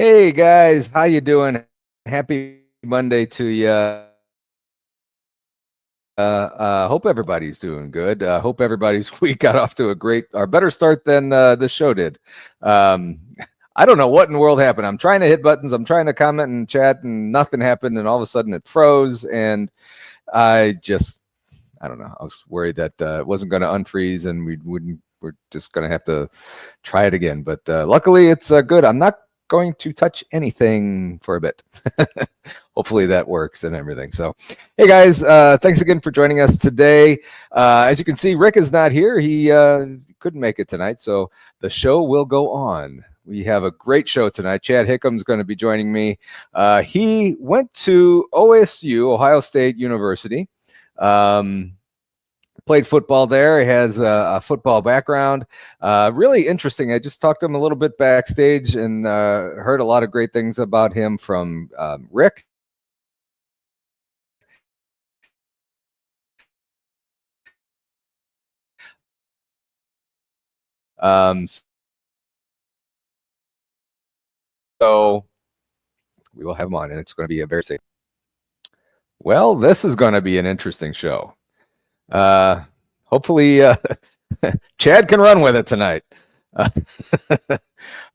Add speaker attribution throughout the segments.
Speaker 1: Hey guys, how you doing? Happy Monday to you. Hope everybody's doing good. Hope everybody's week got off to a great or better start than this show did. Um, I don't know what in the world happened. I'm trying to hit buttons. I'm trying to comment and chat, and nothing happened. And all of a sudden, it froze. And I just, I don't know. I was worried that it wasn't going to unfreeze, and we wouldn't. We're just going to have to try it again. But luckily, it's good. I'm not going to touch anything for a bit. Hopefully that works and everything. So, hey guys, thanks again for joining us today. As you can see, Rick is not here. He couldn't make it tonight, so the show will go on. We have a great show tonight. Chad Hickam is going to be joining me. He went to OSU, Ohio State University. Played football there. He has a football background. Really interesting. I just talked to him a little bit backstage and heard a lot of great things about him from Rick. So we will have him on, and it's going to be a very safe. Well, this is going to be an interesting show. Hopefully, Chad can run with it tonight.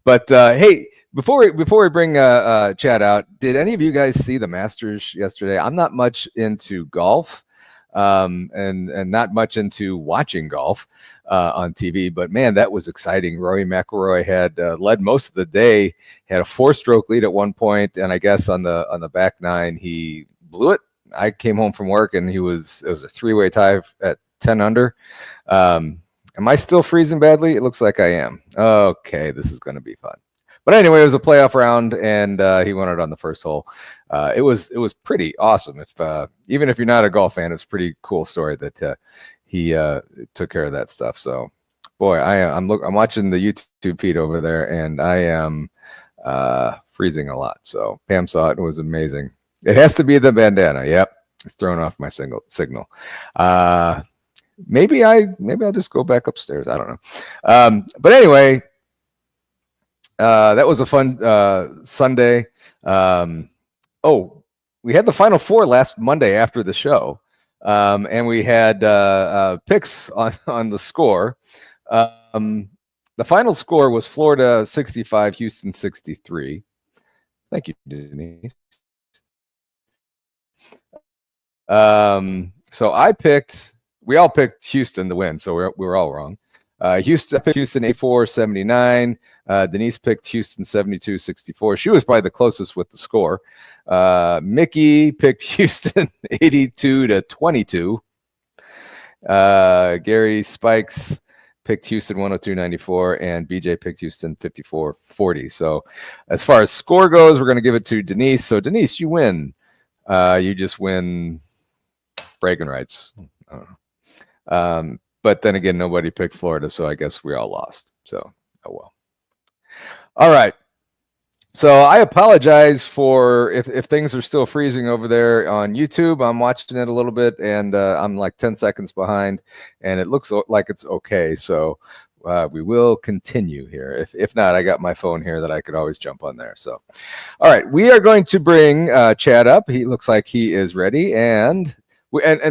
Speaker 1: But hey, before we bring Chad out, did any of you guys see the Masters yesterday? I'm not much into golf, and not much into watching golf on TV. But man, that was exciting. Rory McIlroy had led most of the day, had a 4-stroke lead at one point, and I guess on the back nine he blew it. I came home from work and it was a 3-way tie at 10 under. Am I still freezing badly? It looks like I am. Okay, this is going to be fun. But anyway, it was a playoff round, and he won it on the first hole. It was pretty awesome. If even if you're not a golf fan, it's a pretty cool story that he took care of that stuff. So, boy, I'm watching the YouTube feed over there, and I am freezing a lot. So Pam saw it; it was amazing. It has to be the bandana. Yep, it's throwing off my signal. Maybe I'll just go back upstairs. I don't know. But anyway, that was a fun Sunday. We had the Final Four last Monday after the show, and we had picks on the score. The final score was Florida 65, Houston 63. Thank you, Denise. So we all picked Houston to win, so we were all wrong. Houston picked Houston 84-79. Denise picked Houston 72-64. She was probably the closest with the score. Mickey picked Houston 82-22. Gary Spikes picked Houston 102-94, and BJ picked Houston 54-40. So as far as score goes, we're going to give it to Denise. So Denise, you win. You just win bragging rights. I don't know. But then again, nobody picked Florida, so I guess we all lost. So, oh well. All right. So I apologize for if things are still freezing over there on YouTube. I'm watching it a little bit, and I'm like 10 seconds behind, and it looks like it's okay. So we will continue here. If not, I got my phone here that I could always jump on there. So, all right, we are going to bring Chad up. He looks like he is ready, and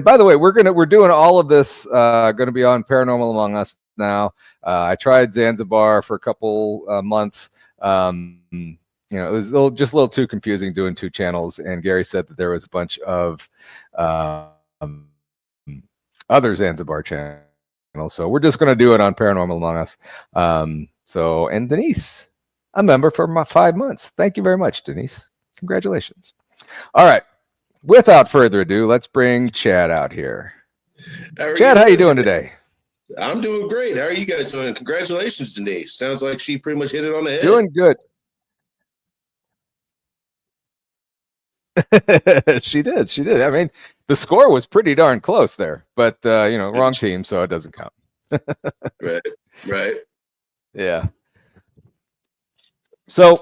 Speaker 1: by the way, we're doing all of this going to be on Paranormal Among Us now. I tried Zanzibar for a couple months. It was just a little too confusing doing 2 channels, and Gary said that there was a bunch of other Zanzibar channels. So we're just going to do it on Paranormal Among Us. And Denise, a member for 5 months. Thank you very much, Denise. Congratulations. All right. Without further ado, let's bring Chad out here. Chad, how you doing today?
Speaker 2: I'm doing great. How are you guys doing? Congratulations, Denise. Sounds like she pretty much hit it on the head.
Speaker 1: Doing good. She did. I mean, the score was pretty darn close there, but wrong team, so it doesn't count.
Speaker 2: Right.
Speaker 1: Yeah. So,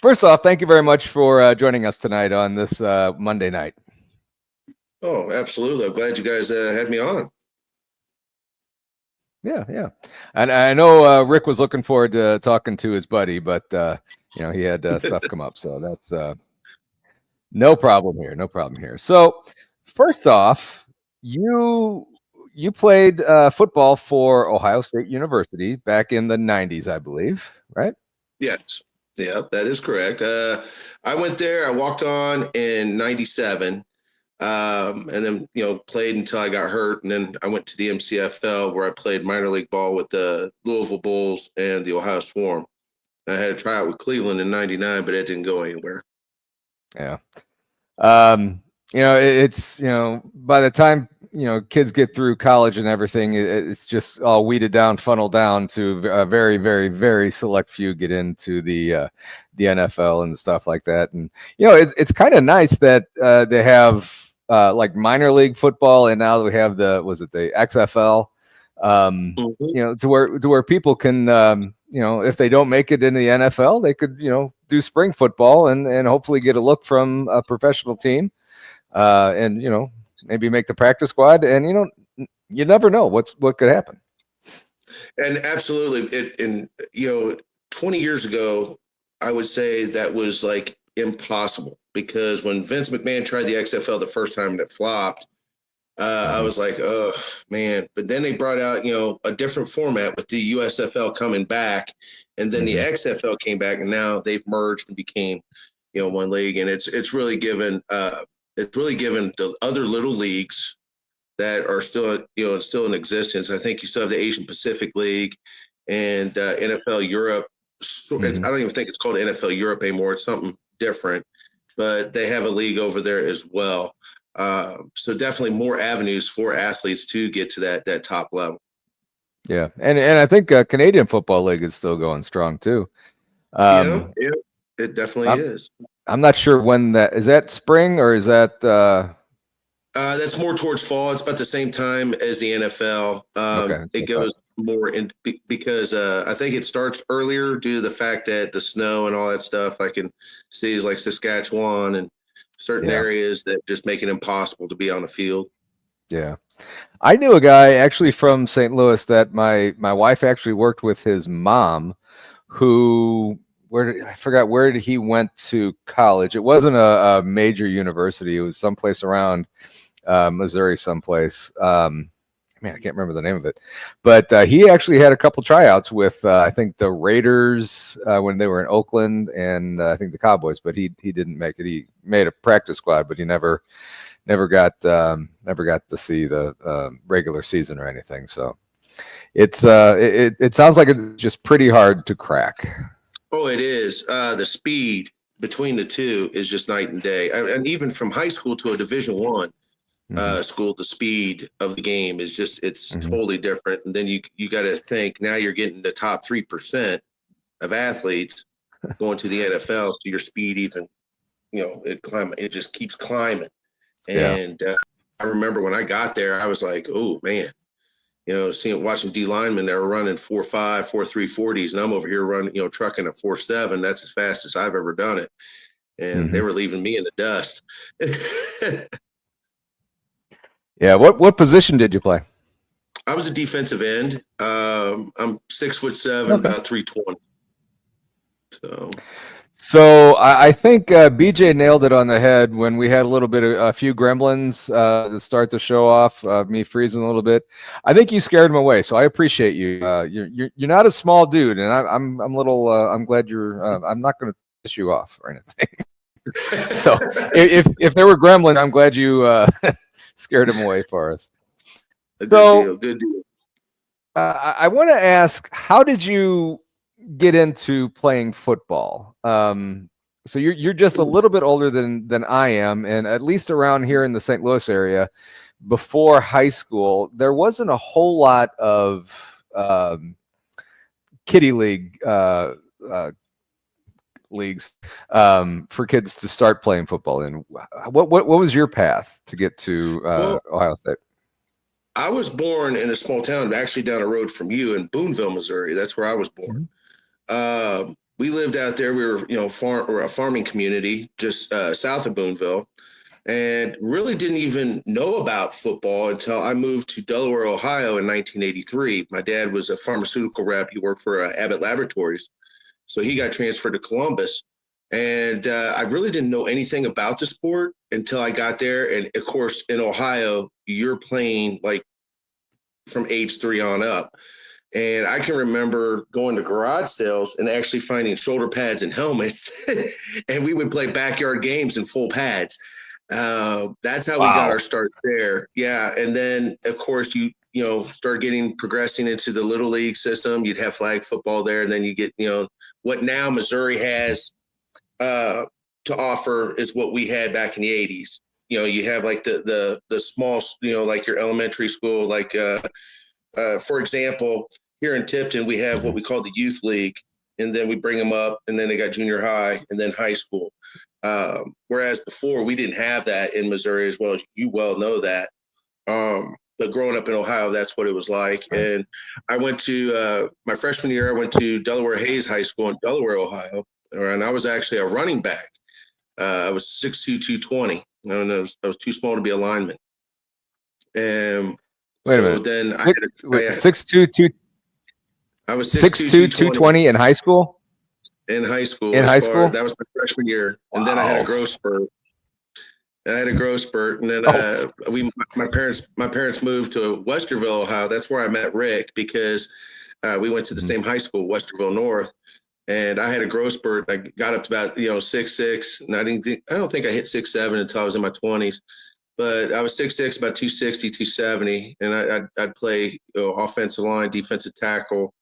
Speaker 1: first off, thank you very much for joining us tonight on this Monday night.
Speaker 2: Oh, absolutely. I'm glad you guys had me on.
Speaker 1: Yeah, yeah. And I know Rick was looking forward to talking to his buddy, but he had stuff come up, so that's no problem here. No problem here. So, first off, you you played football for Ohio State University back in the '90s, I believe, right?
Speaker 2: Yes. Yeah, that is correct. I went there. I walked on in '97, and then played until I got hurt, and then I went to the MCFL where I played minor league ball with the Louisville Bulls and the Ohio Swarm. I had a tryout with Cleveland in '99, but it didn't go anywhere.
Speaker 1: Yeah. Um, it's by the time kids get through college and everything, it's just all weeded down, funneled down to a very, very, very select few get into the NFL and stuff like that. And it's kind of nice that they have like minor league football, and now we have the XFL. To where people can if they don't make it in the NFL, they could do spring football and hopefully get a look from a professional team, and maybe make the practice squad, and you never know what could happen.
Speaker 2: And absolutely, 20 years ago, I would say that was like impossible, because when Vince McMahon tried the XFL the first time and it flopped, I was like, oh man. But then they brought out, a different format with the USFL coming back, and then the XFL came back, and now they've merged and became, one league. And it's really given the other little leagues that are still in existence. I think you still have the Asian Pacific League and NFL Europe. I don't even think it's called NFL Europe anymore. It's something different, but they have a league over there as well. So definitely more avenues for athletes to get to that top level.
Speaker 1: Yeah, and I think Canadian Football League is still going strong too.
Speaker 2: Yeah, it definitely is.
Speaker 1: I'm not sure when that is. That spring or is that?
Speaker 2: That's more towards fall. It's about the same time as the NFL.
Speaker 1: Okay,
Speaker 2: it goes more in because I think it starts earlier due to the fact that the snow and all that stuff. Like in cities like Saskatchewan and certain areas that just make it impossible to be on the field.
Speaker 1: Yeah. I knew a guy actually from St. Louis that my wife actually worked with his mom, who I forgot where he went to college. It wasn't a major university. It was someplace around Missouri, someplace. Man, I can't remember the name of it, but he actually had a couple tryouts with I think the Raiders when they were in Oakland, and I think the Cowboys, but he didn't make it. He made a practice squad, but he never got to see the regular season or anything. So it sounds like it's just pretty hard to crack.
Speaker 2: Oh, it is. The speed between the two is just night and day. And even from high school to a Division I school, the speed of the game is just totally different. And then you got to think now you're getting the top 3% of athletes going to the NFL. So your speed even it just keeps climbing. And I remember when I got there, I was like, oh man, watching D linemen that were running 4.5, 4.3 40s, and I'm over here running, trucking at 4.7. That's as fast as I've ever done it. And they were leaving me in the dust.
Speaker 1: Yeah. What position did you play?
Speaker 2: I was a defensive end. I'm 6'7", about 320.
Speaker 1: So I think BJ nailed it on the head when we had a few gremlins to start the show off. Me freezing a little bit. I think you scared him away. So I appreciate you. You're not a small dude, and I'm little. I'm glad you're. I'm not going to piss you off or anything. So if there were gremlins, I'm glad you scared him away for us.
Speaker 2: Good deal.
Speaker 1: I want to ask, how did you get into playing football? So you're just a little bit older than I am, and at least around here in the St. Louis area, before high school, there wasn't a whole lot of kiddie league leagues for kids to start playing football in. What was your path to get to Ohio State?
Speaker 2: I was born in a small town, actually down the road from you in Boonville, Missouri. That's where I was born. We lived out there. We were, a farming community just south of Boonville. and really didn't even know about football until I moved to Delaware, Ohio in 1983. My dad was a pharmaceutical rep. He worked for Abbott Laboratories. So he got transferred to Columbus. And I really didn't know anything about the sport until I got there. And of course, in Ohio, you're playing like from age 3 on up. And I can remember going to garage sales and actually finding shoulder pads and helmets. And we would play backyard games in full pads. That's how we got
Speaker 1: Wow.
Speaker 2: our start there. Yeah. And then, of course, you start progressing into the little league system. You'd have flag football there. And then you get, what now Missouri has to offer is what we had back in the 80s. You have like the small, like your elementary school, like, for example, here in Tipton, we have what we call the youth league, and then we bring them up, and then they got junior high and then high school. Whereas before we didn't have that in Missouri, as well as you well know that. But growing up in Ohio, that's what it was like. And I went to my freshman year, I went to Delaware Hayes High School in Delaware, Ohio, and I was actually a running back. I was 6'2", 220. I was too small to be a lineman. And
Speaker 1: Wait a
Speaker 2: so
Speaker 1: minute.
Speaker 2: then I had
Speaker 1: 6'2",
Speaker 2: I was
Speaker 1: 6'2", 220 in high school?
Speaker 2: In high school.
Speaker 1: In high school?
Speaker 2: That was my freshman year.
Speaker 1: Wow.
Speaker 2: And then I had a growth spurt. And then my parents moved to Westerville, Ohio. That's where I met Rick, because we went to the same high school, Westerville North. And I had a growth spurt. I got up to about 6'6", and I don't think I hit 6'7" until I was in my 20s. But I was 6'6", about 260, 270, and I'd play offensive line, defensive tackle,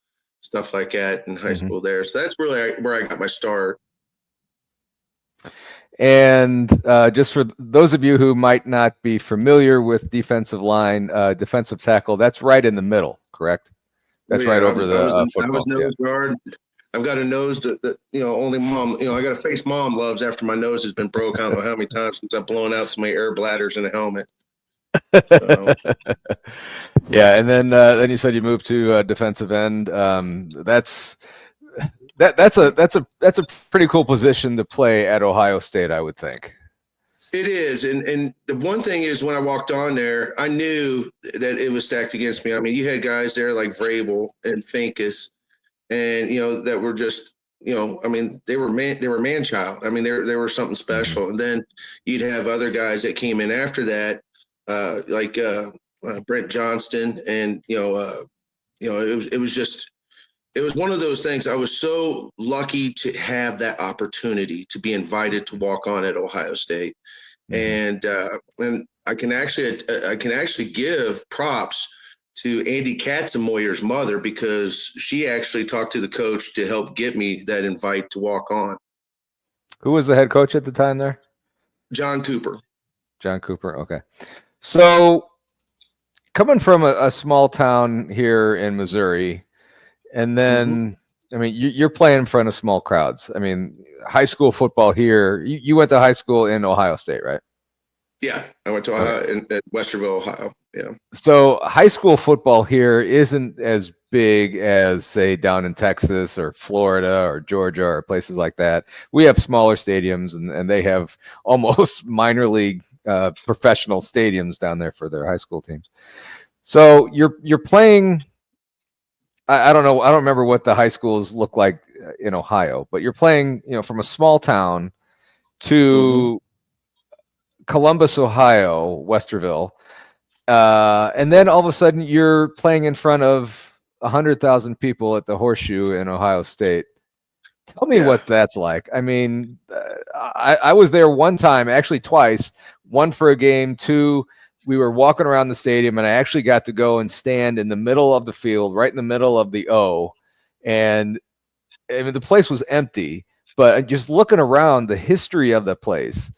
Speaker 2: stuff like that in high school there. So that's really where I got my start.
Speaker 1: And just for those of you who might not be familiar with defensive line, defensive tackle, that's right in the middle, correct? That's right over the football.
Speaker 2: I was nose guard. I've got a nose that only mom, I got a face mom loves after my nose has been broke. I don't know how many times since I've blown out so many air bladders in the helmet. So.
Speaker 1: Yeah, and then you said you moved to defensive end. That's a pretty cool position to play at Ohio State, I would think.
Speaker 2: It is, and the one thing is, when I walked on there, I knew that it was stacked against me. I mean, you had guys there like Vrabel and Finkus, and that were just I mean, they were man child. I mean, they were something special. And then you'd have other guys that came in after that, like Brent Johnston, and it was one of those things. I was so lucky to have that opportunity to be invited to walk on at Ohio State, and I can actually give props to Andy Katzenmoyer's mother, because she actually talked to the coach to help get me that invite to walk on.
Speaker 1: Who was the head coach at the time there?
Speaker 2: John Cooper.
Speaker 1: John Cooper. Okay. So coming from a small town here in Missouri, and then, I mean, you're playing in front of small crowds. I mean, high school football here, you went to high school in Ohio State, right?
Speaker 2: Yeah, I went to Ohio, in Westerville, Ohio. Yeah.
Speaker 1: So high school football here isn't as big as, say, down in Texas or Florida or Georgia or places like that. We have smaller stadiums, and they have almost minor league professional stadiums down there for their high school teams. So you're playing. I don't know. I don't remember what the high schools look like in Ohio, but you're playing, from a small town to Columbus, Ohio, Westerville. And then all of a sudden you're playing in front of 100,000 people at the Horseshoe in Ohio State. Tell me what that's like. I mean, I was there one time, actually twice, one for a game, two, we were walking around the stadium, and I actually got to go and stand in the middle of the field, right in the middle of the O. And I mean, the place was empty, but just looking around, the history of the place.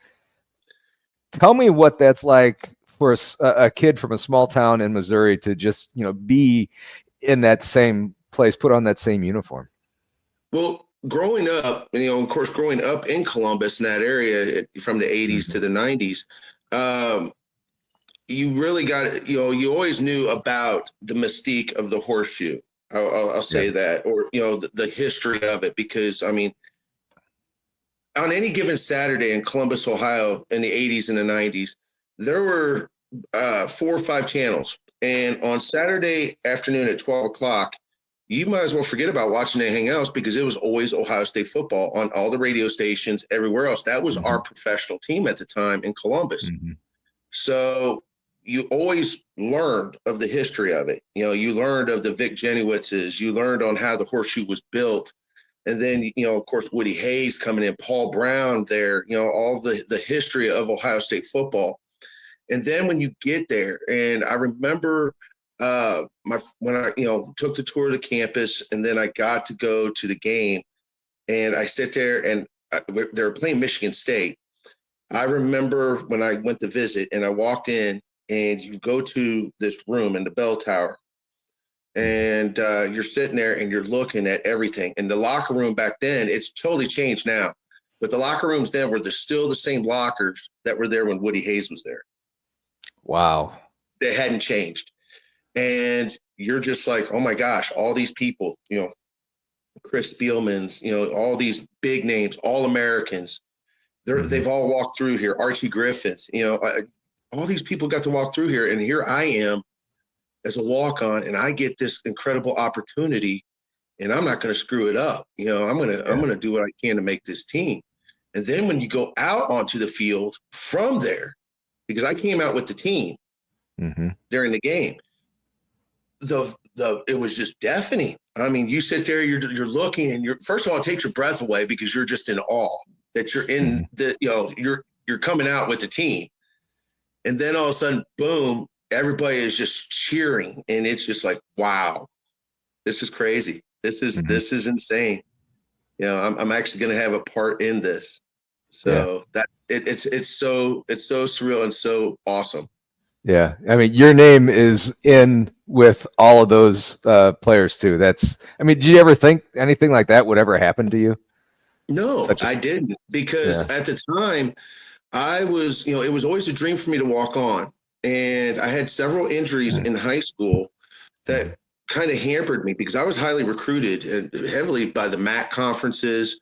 Speaker 1: Tell me what that's like for a kid from a small town in Missouri to just, be in that same place, put on that same uniform.
Speaker 2: Well, growing up, of course, growing up in Columbus, in that area from the 80s to the 90s, you really got, you always knew about the mystique of the Horseshoe. I'll say that, or, the history of it, because, I mean, on any given Saturday in Columbus, Ohio, in the 80s and the 90s, there were 4 or 5 channels. And on Saturday afternoon at 12 o'clock, you might as well forget about watching anything else because it was always Ohio State football on all the radio stations, everywhere else. That was our professional team at the time in Columbus. So you always learned of the history of it. You learned of the Vic Jeniowiczes. You learned on how the horseshoe was built. And then, of course, Woody Hayes coming in, Paul Brown there, all the history of Ohio State football. And then when you get there, and I remember when I, took the tour of the campus, and then I got to go to the game, and I sit there, and they were playing Michigan State. I remember when I went to visit, and I walked in, and you go to this room in the bell tower, and you're sitting there and you're looking at everything. And the locker room back then, it's totally changed now, but the locker rooms then were still the same lockers that were there when Woody Hayes was there.
Speaker 1: Wow.
Speaker 2: They hadn't changed. And you're just like, oh my gosh, all these people, Chris Spielman's, all these big names, all Americans, they've all walked through here. Archie Griffith, all these people got to walk through here. And here I am as a walk-on, and I get this incredible opportunity, and I'm not going to screw it up. I'm going to do what I can to make this team. And then when you go out onto the field from there, because I came out with the team during the game, it was just deafening. I mean, you sit there, you're looking, and first of all, it takes your breath away because you're just in awe that you're in you're coming out with the team. And then all of a sudden, boom, everybody is just cheering, and it's just like, wow, this is crazy. This is insane. I'm actually going to have a part in this. So that it's so surreal and so awesome.
Speaker 1: Yeah. I mean, your name is in with all of those players too. Did you ever think anything like that would ever happen to you?
Speaker 2: No, I didn't, because at the time I was, it was always a dream for me to walk on. And I had several injuries in high school that kind of hampered me because I was highly recruited and heavily by the MAC conferences.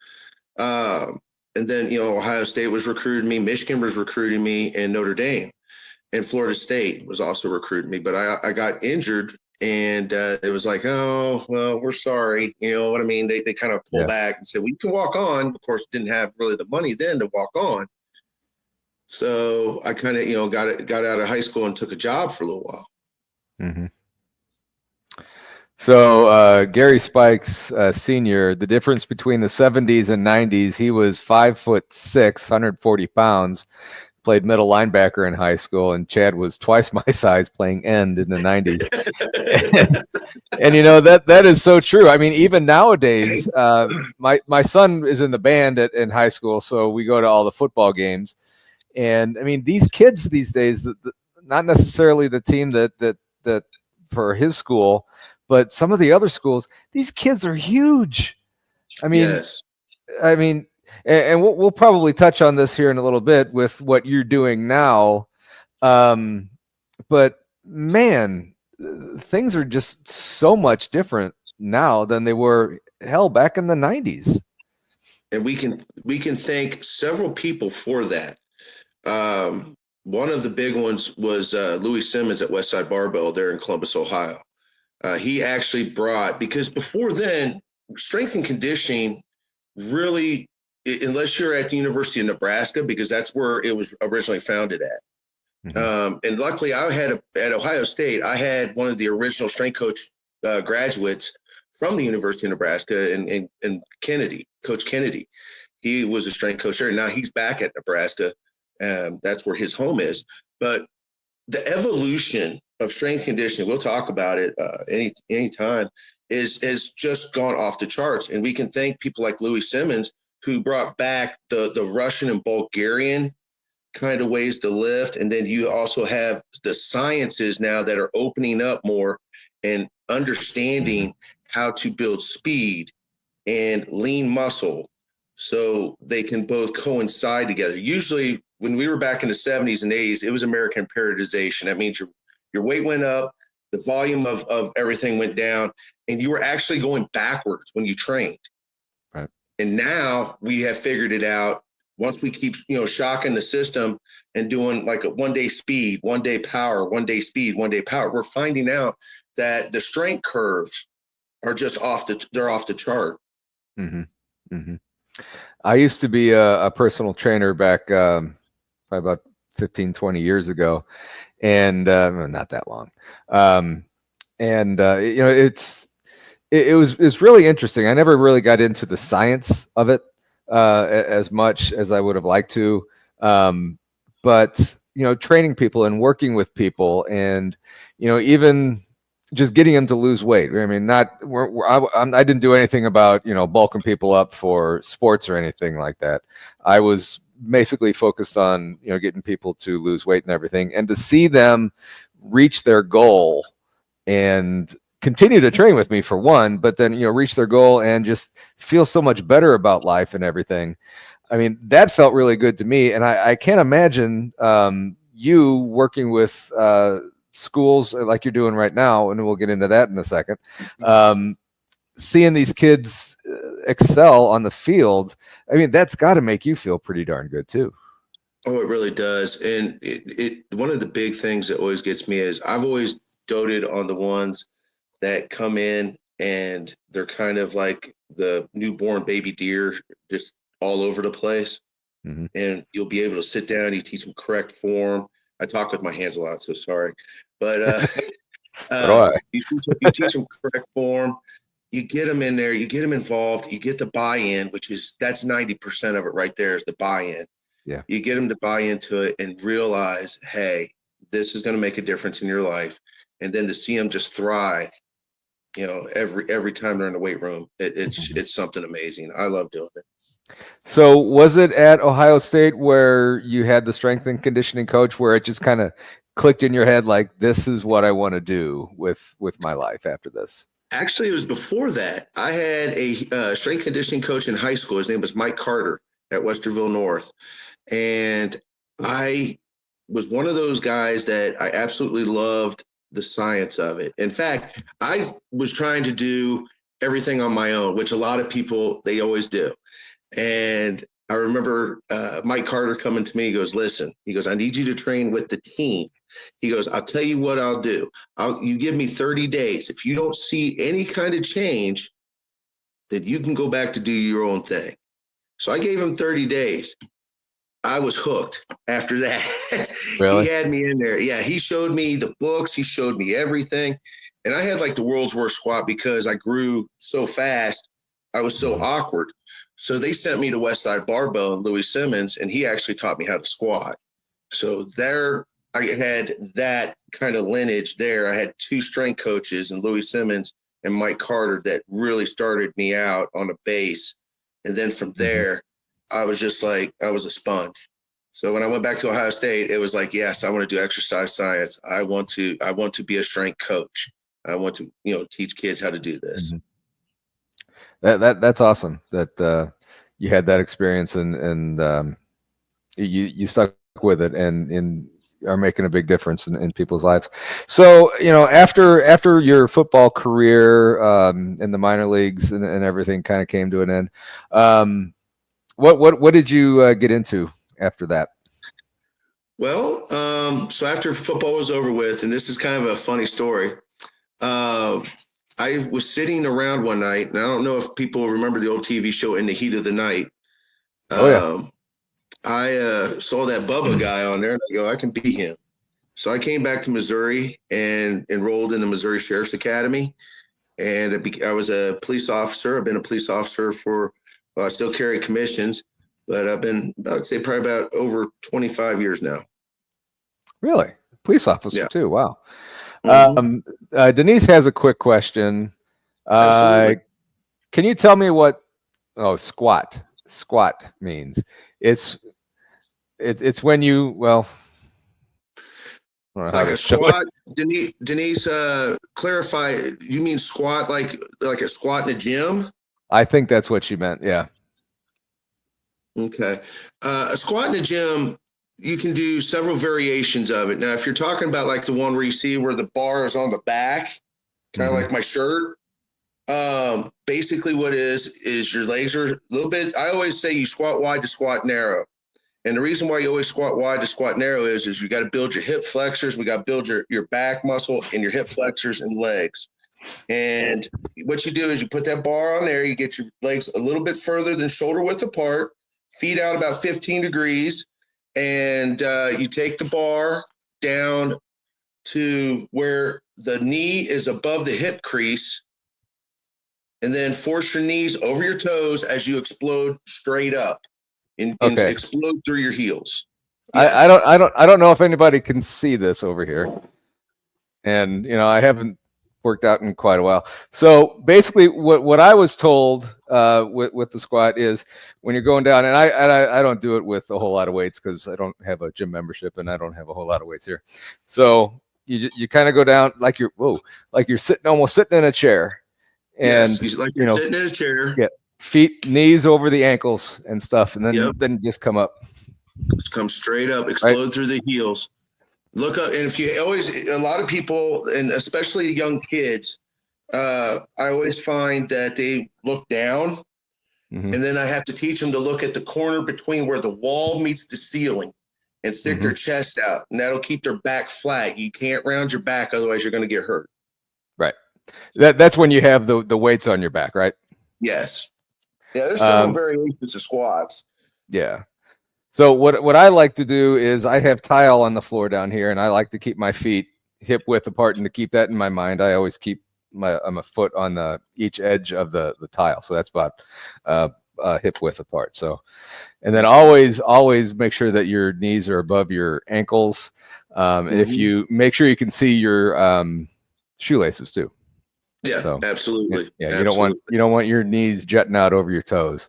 Speaker 2: And then, Ohio State was recruiting me, Michigan was recruiting me, and Notre Dame and Florida State was also recruiting me. But I got injured, and it was like, oh, well, we're sorry. You know what I mean? They kind of pulled back and said, well, you can walk on. Of course, didn't have really the money then to walk on. So I kind of, got out of high school and took a job for a little while.
Speaker 1: So Gary Spikes, Senior, the difference between the 70s and 90s, he was 5'6", 140 pounds, played middle linebacker in high school, and Chad was twice my size playing end in the 90s. and that is so true. I mean, even nowadays, my son is in the band in high school, so we go to all the football games. And I mean, these kids these days, not necessarily the team that for his school, but some of the other schools, these kids are huge. I mean, and we'll probably touch on this here in a little bit with what you're doing now. But man, things are just so much different now than they were back in the 90s.
Speaker 2: And we can thank several people for that. One of the big ones was Louis Simmons at Westside Barbell there in Columbus, Ohio. He actually brought, because before then, strength and conditioning really, unless you're at the University of Nebraska, because that's where it was originally founded at. And luckily I had at Ohio State, I had one of the original strength coach graduates from the University of Nebraska and Kennedy, Coach Kennedy. He was a strength coach there. Now he's back at Nebraska. That's where his home is. But the evolution of strength conditioning, we'll talk about it any time, is just gone off the charts. And we can thank people like Louis Simmons, who brought back the Russian and Bulgarian kind of ways to lift. And then you also have the sciences now that are opening up more and understanding how to build speed and lean muscle so they can both coincide together. Usually when we were back in the 70s and 80s, it was American periodization. That means your weight went up, the volume of everything went down, and you were actually going backwards when you trained.
Speaker 1: Right.
Speaker 2: And now we have figured it out once we keep, shocking the system and doing like a 1 day speed, 1 day power, 1 day speed, 1 day power, we're finding out that the strength curves are just they're off the chart.
Speaker 1: Mm-hmm. Mm-hmm. I used to be a personal trainer back probably about 15, 20 years ago, and not that long. It's really interesting. I never really got into the science of it as much as I would have liked to. But training people and working with people, and even just getting them to lose weight. I mean, I didn't do anything about bulking people up for sports or anything like that. I was basically focused on getting people to lose weight and everything, and to see them reach their goal and continue to train with me for one, but then reach their goal and just feel so much better about life and everything. I mean, that felt really good to me, and I can't imagine you working with schools like you're doing right now, and we'll get into that in a second. Seeing these kids excel on the field, I mean, that's got to make you feel pretty darn good too.
Speaker 2: Oh, it really does. And it one of the big things that always gets me is I've always doted on the ones that come in and they're kind of like the newborn baby deer, just all over the place.
Speaker 1: Mm-hmm.
Speaker 2: And you'll be able to sit down, you teach them correct form. I talk with my hands a lot, so sorry. But you teach them correct form, you get them in there, you get them involved, you get the buy-in, that's 90% of it right there is the buy-in.
Speaker 1: Yeah.
Speaker 2: You get them to buy into it and realize, hey, this is going to make a difference in your life. And then to see them just thrive, every time they're in the weight room, it's something amazing. I love doing it.
Speaker 1: So was it at Ohio State where you had the strength and conditioning coach where it just kind of clicked in your head, like, this is what I want to do with my life after this?
Speaker 2: Actually, it was before that. I had a strength conditioning coach in high school. His name was Mike Carter at Westerville North. And I was one of those guys that I absolutely loved the science of it. In fact, I was trying to do everything on my own, which a lot of people, they always do. And I remember Mike Carter coming to me. He goes, listen, he goes, I need you to train with the team. He goes, I'll tell you what I'll do. You give me 30 days. If you don't see any kind of change, then you can go back to do your own thing. So I gave him 30 days. I was hooked after that.
Speaker 1: Really?
Speaker 2: He had me in there. Yeah, he showed me the books. He showed me everything. And I had like the world's worst squat because I grew so fast. I was so awkward. So they sent me to Westside Barbell and Louis Simmons, and he actually taught me how to squat. So there I had that kind of lineage there. I had two strength coaches, and Louis Simmons and Mike Carter, that really started me out on a base. And then from there, I was just like, I was a sponge. So when I went back to Ohio State, it was like, yes, I want to do exercise science. I want to be a strength coach. I want to, teach kids how to do this.
Speaker 1: That's awesome that you had that experience and you stuck with it and are making a big difference in people's lives. So, after your football career in the minor leagues and everything kind of came to an end, what did you get into after that?
Speaker 2: Well, so after football was over with, and this is kind of a funny story, I was sitting around one night, and I don't know if people remember the old TV show In the Heat of the Night. I saw that Bubba guy on there, and I go, I can beat him. So I came back to Missouri and enrolled in the Missouri Sheriff's Academy, and I was a police officer. I've been a police officer I still carry commissions, but I've been, I'd say, probably about over 25 years now.
Speaker 1: Really? Police officer too. Wow. Denise has a quick question. Can you tell me what squat means? It's when you, well,
Speaker 2: like a squat. Denise, clarify, you mean squat like a squat in a gym?
Speaker 1: I think that's what she meant. Yeah.
Speaker 2: Okay. A squat in a gym, you can do several variations of it. Now, if you're talking about like the one where you see where the bar is on the back, kind of like my shirt, Basically what is your legs are a little bit, I always say you squat wide to squat narrow. And the reason why you always squat wide to squat narrow is you got to build your hip flexors. We got to build your back muscle and your hip flexors and legs. And what you do is you put that bar on there. You get your legs a little bit further than shoulder width apart, feet out about 15 degrees. And you take the bar down to where the knee is above the hip crease. And then force your knees over your toes as you explode straight up and explode through your heels.
Speaker 1: Yes. I don't know if anybody can see this over here. And, I haven't worked out in quite a while. So basically what I was told with the squat is when you're going down, and I don't do it with a whole lot of weights because I don't have a gym membership and I don't have a whole lot of weights here. So you kind of go down like you're almost sitting in a chair. And
Speaker 2: he's like you're sitting in a chair.
Speaker 1: Yeah, feet, knees over the ankles and stuff, and then just come up.
Speaker 2: Just come straight up, explode through the heels. Look up, and if you a lot of people, and especially young kids, I always find that they look down, and then I have to teach them to look at the corner between where the wall meets the ceiling, and stick their chest out, and that'll keep their back flat. You can't round your back, otherwise you're going to get hurt.
Speaker 1: Right. That's when you have the weights on your back, right?
Speaker 2: Yes. Yeah, there's several variations of squats.
Speaker 1: Yeah. So what I like to do is I have tile on the floor down here, and I like to keep my feet hip width apart. And to keep that in my mind, I always keep my foot on each edge of the tile. So that's about hip width apart. So, and then always make sure that your knees are above your ankles. If you make sure you can see your shoelaces too.
Speaker 2: Yeah, so, absolutely.
Speaker 1: Yeah,
Speaker 2: absolutely.
Speaker 1: you don't want your knees jutting out over your toes.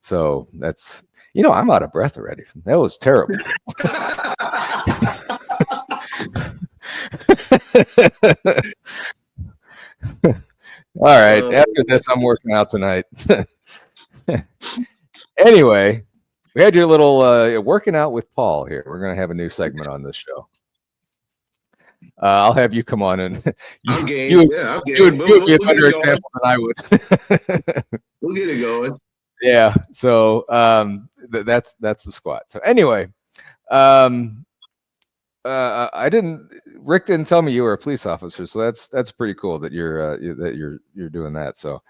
Speaker 1: So that's I'm out of breath already. That was terrible. All right. After this, I'm working out tonight. Anyway, we had your little working out with Paul here. We're going to have a new segment on this show. I'll have you come on and
Speaker 2: I'm game.
Speaker 1: You would be a better example than I would.
Speaker 2: We'll get it going.
Speaker 1: Yeah. So that's the squat. So anyway, Rick didn't tell me you were a police officer, so that's pretty cool that you're doing that. So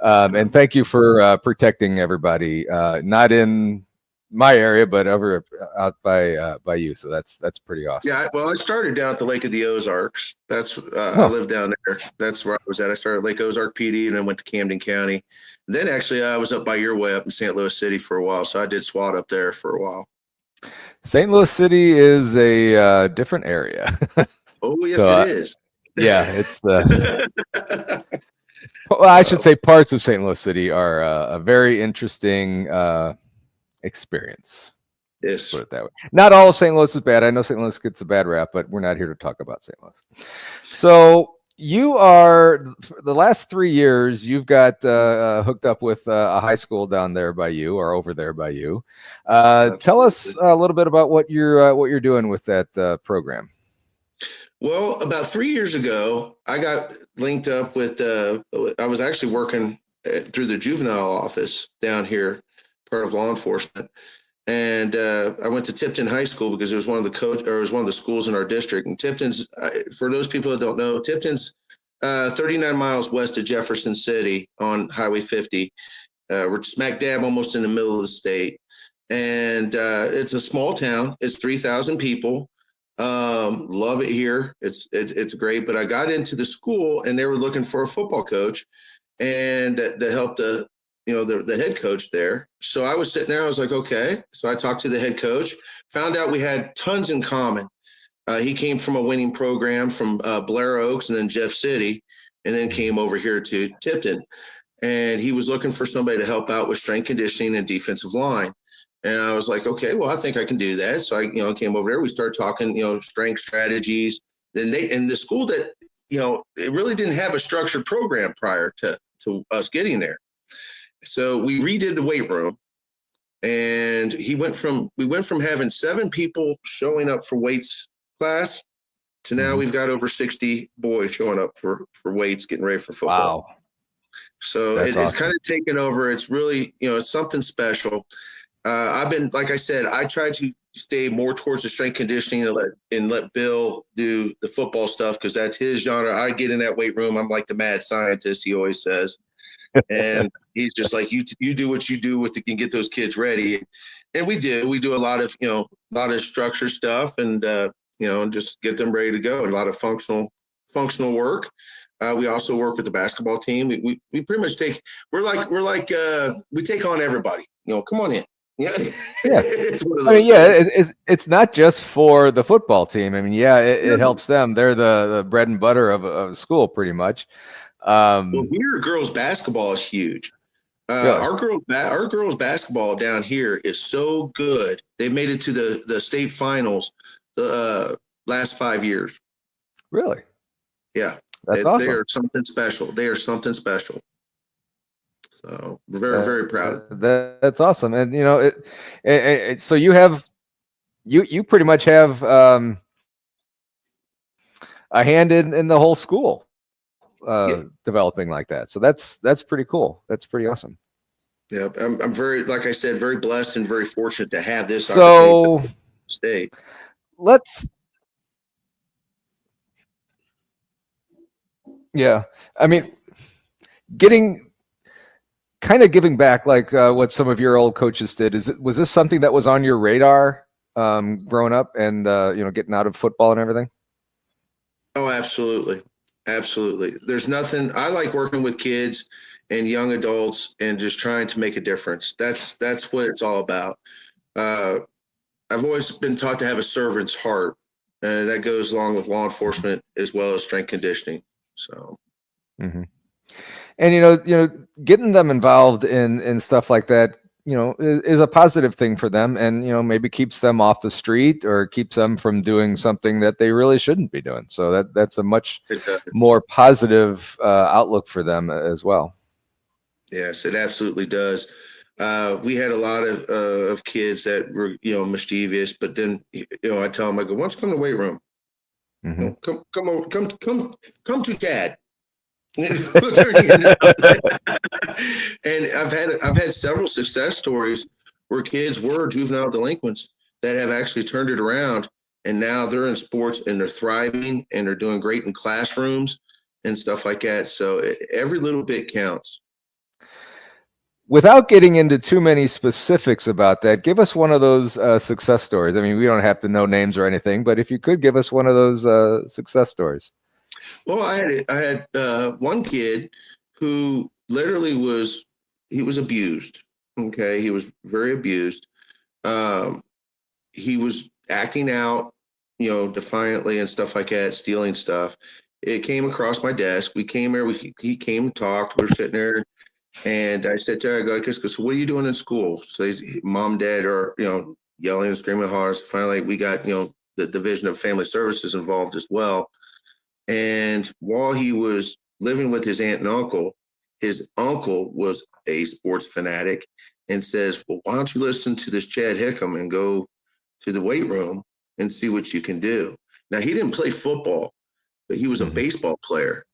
Speaker 1: and thank you for protecting everybody, not in my area, but over out by you. So that's pretty awesome.
Speaker 2: Yeah, well, I started down at the Lake of the Ozarks. That's I lived down there. That's where I was at. I started at Lake Ozark PD and then went to Camden County. And then actually I was up by your way up in St. Louis City for a while. So I did SWAT up there for a while.
Speaker 1: St. Louis City is a different area.
Speaker 2: Oh, yes, so, it is.
Speaker 1: Yeah, it's the. Well, I should say parts of St. Louis City are a very interesting experience.
Speaker 2: Yes.
Speaker 1: Put it that way. Not all of St. Louis is bad. I know St. Louis gets a bad rap, but we're not here to talk about St. Louis. So you are, the last 3 years, you've got hooked up with a high school down there by you, or over there by you. Tell us a little bit about what you're doing with that program.
Speaker 2: Well, about 3 years ago, I got linked up with, I was actually working through the juvenile office down here, part of law enforcement. And I went to Tipton High School because it was one of the schools in our district. And Tipton's, for those people that don't know, Tipton's 39 miles west of Jefferson City on Highway 50. We're smack dab almost in the middle of the state. And it's a small town. It's 3,000 people. Love it here. It's great. But I got into the school and they were looking for a football coach and to help the head coach there. So I was sitting there. I was like, okay. So I talked to the head coach, found out we had tons in common. He came from a winning program from Blair Oaks and then Jeff City, and then came over here to Tipton. And he was looking for somebody to help out with strength conditioning and defensive line. And I was like, okay, well, I think I can do that. So I, came over there. We started talking, strength strategies. Then the school that, it really didn't have a structured program prior to us getting there. So we redid the weight room, and we went from having 7 people showing up for weights class to now we've got over 60 boys showing up for weights, getting ready for football.
Speaker 1: Wow.
Speaker 2: So
Speaker 1: That's
Speaker 2: it's
Speaker 1: awesome.
Speaker 2: kind of taken over. It's really, it's something special. I've been, like I said, I try to stay more towards the strength conditioning and let Bill do the football stuff because that's his genre. I get in that weight room. I'm like the mad scientist, he always says. And he's just like, you do what you do and get those kids ready. And we do a lot of, a lot of structure stuff and, and just get them ready to go. And a lot of functional work. We also work with the basketball team. We pretty much we take on everybody, come on in. Yeah.
Speaker 1: Yeah.
Speaker 2: It's one of
Speaker 1: I mean,
Speaker 2: those
Speaker 1: yeah,
Speaker 2: things.
Speaker 1: it's not just for the football team. I mean, yeah,
Speaker 2: Yeah.
Speaker 1: it helps them. They're the bread and butter of school, pretty much.
Speaker 2: Well, here, girls basketball is huge.
Speaker 1: Really,
Speaker 2: Our girls basketball down here is so good. They made it to the state finals the last 5 years.
Speaker 1: really,
Speaker 2: Yeah,
Speaker 1: that's
Speaker 2: they
Speaker 1: awesome.
Speaker 2: are something special. They are something special. So very, very proud of them.
Speaker 1: That's awesome. And so you pretty much have a hand in the whole school
Speaker 2: Yeah,
Speaker 1: developing like that. So that's pretty cool. That's pretty awesome.
Speaker 2: yeah. I'm very, like I said, very blessed and very fortunate to have this opportunity
Speaker 1: So
Speaker 2: to stay.
Speaker 1: let's yeah. I mean, getting kind of giving back like what some of your old coaches did. Was this something that was on your radar growing up and getting out of football and everything?
Speaker 2: Oh, absolutely. Absolutely. There's nothing I like working with kids and young adults and just trying to make a difference. That's what it's all about. Uh, I've always been taught to have a servant's heart, and that goes along with law enforcement as well as strength conditioning. So,
Speaker 1: Mm-hmm. And getting them involved in stuff like that is a positive thing for them, and maybe keeps them off the street or keeps them from doing something that they really shouldn't be doing. So that's a much
Speaker 2: it,
Speaker 1: more positive outlook for them as well.
Speaker 2: yes, it absolutely does. We had a lot of kids that were mischievous, but then I tell them, I go, why don't you come to the weight room?
Speaker 1: Mm-hmm.
Speaker 2: Come over, come to Dad. And I've had several success stories where kids were juvenile delinquents that have actually turned it around, and now they're in sports and they're thriving and they're doing great in classrooms and stuff like that. So every little bit counts.
Speaker 1: Without getting into too many specifics about that, give us one of those success stories. I mean, we don't have to know names or anything, but if you could give us one of those success stories.
Speaker 2: Well, I had one kid who literally was abused. Okay, he was very abused. Um, he was acting out, defiantly and stuff like that, stealing stuff. It came across my desk. We came here. He came and talked. We were sitting there, and I said to her, I go, so what are you doing in school? So mom, dad are, yelling and screaming hard. So finally, we got, the Division of Family Services involved as well. And while he was living with his uncle was a sports fanatic and says, well, why don't you listen to this Chad Hickam and go to the weight room and see what you can do? Now, he didn't play football, but he was a
Speaker 1: Mm-hmm.
Speaker 2: baseball player.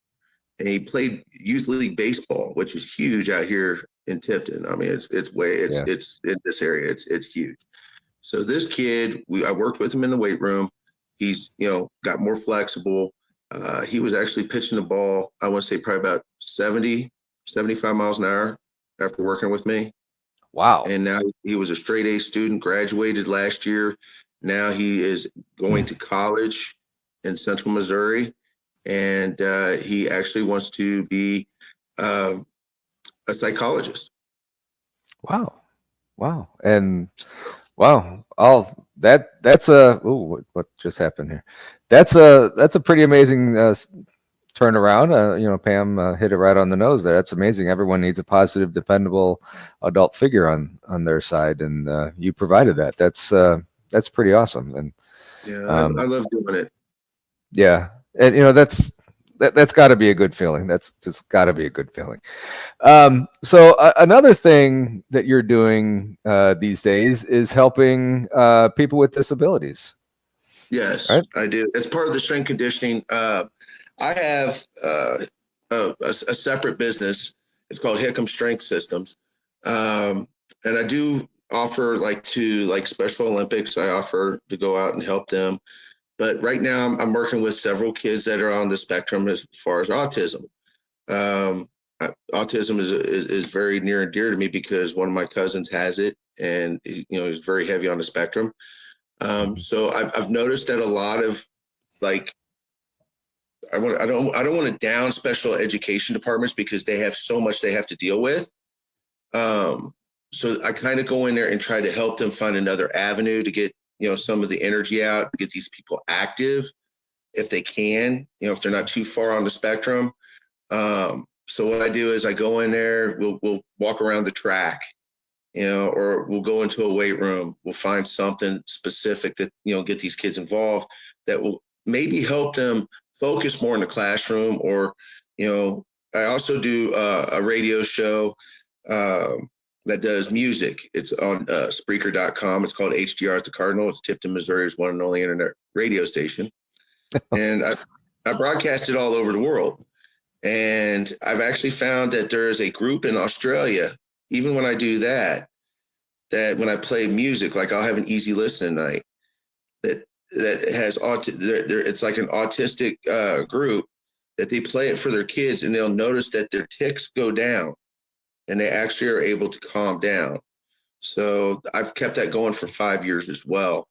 Speaker 2: And he played youth league baseball, which is huge out here in Tipton. I mean,
Speaker 1: Yeah.
Speaker 2: it's in this area. It's huge. So this kid, I worked with him in the weight room. He's got more flexible. He was actually pitching the ball, I want to say probably about 70, 75 miles an hour after working with me.
Speaker 1: Wow.
Speaker 2: And now he was a straight A student, graduated last year. Now he is going to college in Central Missouri. And he actually wants to be uh, a psychologist.
Speaker 1: Wow. Wow. And wow. That's a what just happened here? That's a pretty amazing turnaround. Pam hit it right on the nose there. That's amazing. Everyone needs a positive, dependable adult figure on their side, and you provided that. That's pretty awesome. And
Speaker 2: Yeah, I
Speaker 1: um,
Speaker 2: love doing it.
Speaker 1: yeah, and that's got to be a good feeling. That's got to be a good feeling. So another thing that you're doing these days is helping people with disabilities,
Speaker 2: Yes,
Speaker 1: right?
Speaker 2: I do. It's part of the strength conditioning. I have a separate business It's called Hickam Strength Systems. And I do offer like Special Olympics. I offer to go out and help them. But right now I'm working with several kids that are on the spectrum as far as autism. Um, Autism is very near and dear to me because one of my cousins has it, and he's very heavy on the spectrum. So I've noticed that a lot of like I don't want to down special education departments because they have so much they have to deal with. So I kind of go in there and try to help them find another avenue to get some of the energy out, get these people active if they can, if they're not too far on the spectrum. So what I do is I go in there, we'll walk around the track, or we'll go into a weight room. We'll find something specific that, get these kids involved that will maybe help them focus more in the classroom. Or, I also do a radio show that does music. It's on Spreaker.com. It's called HDR at the Cardinal. It's Tipton, Missouri's one and only internet radio station. And I broadcast it all over the world. And I've actually found that there's a group in Australia, even when I do that when I play music, like I'll have an easy listen night that has it's like an autistic group that they play it for their kids, and they'll notice that their tics go down and they actually are able to calm down. So I've kept that going for 5 years as well.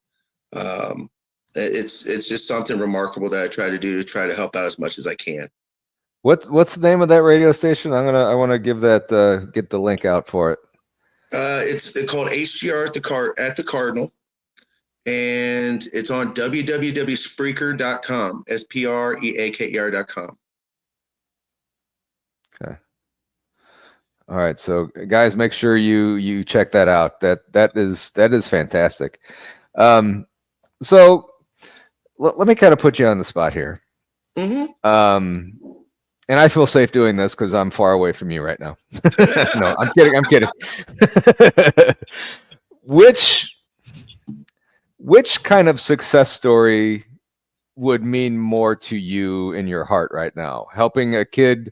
Speaker 2: It's just something remarkable that I try to do to try to help out as much as I can.
Speaker 1: What's the name of that radio station? I want to give that get the link out for it.
Speaker 2: It's called HGR at the Cardinal, and it's on www.spreaker.com, Spreaker.com.
Speaker 1: Okay. All right, so guys, make sure you check that out. That is fantastic. So let me kind of put you on the spot here.
Speaker 2: Mm-hmm.
Speaker 1: And I feel safe doing this because I'm far away from you right now. No, I'm kidding. Which kind of success story would mean more to you in your heart right now? Helping a kid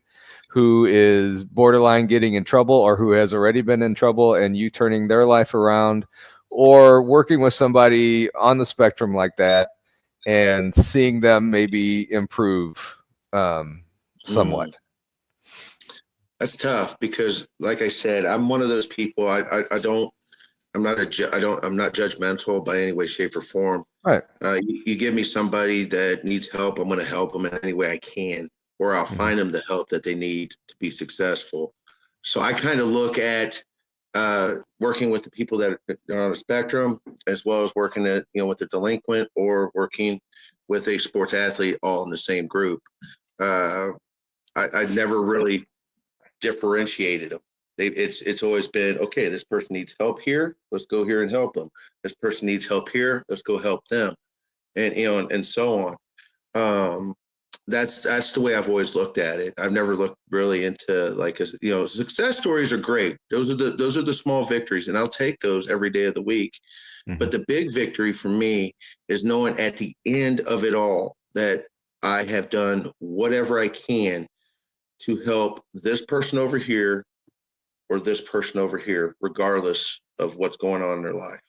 Speaker 1: who is borderline getting in trouble, or who has already been in trouble, and you turning their life around, or working with somebody on the spectrum like that and seeing them maybe improve somewhat?
Speaker 2: That's tough because, like I said, I'm one of those people. I'm not judgmental by any way, shape, or form.
Speaker 1: Right.
Speaker 2: You give me somebody that needs help, I'm going to help them in any way I can, or I'll find them the help that they need to be successful. So I kind of look at working with the people that are on the spectrum, as well as working with the delinquent, or working with a sports athlete, all in the same group. I never really differentiated them. It's always been, okay, this person needs help here, let's go here and help them. This person needs help here, let's go help them, and and so on. That's the way I've always looked at it. I've never looked really into success stories are great. Those are the small victories, and I'll take those every day of the week. Mm-hmm. But the big victory for me is knowing at the end of it all that I have done whatever I can to help this person over here or this person over here, regardless of what's going on in their life.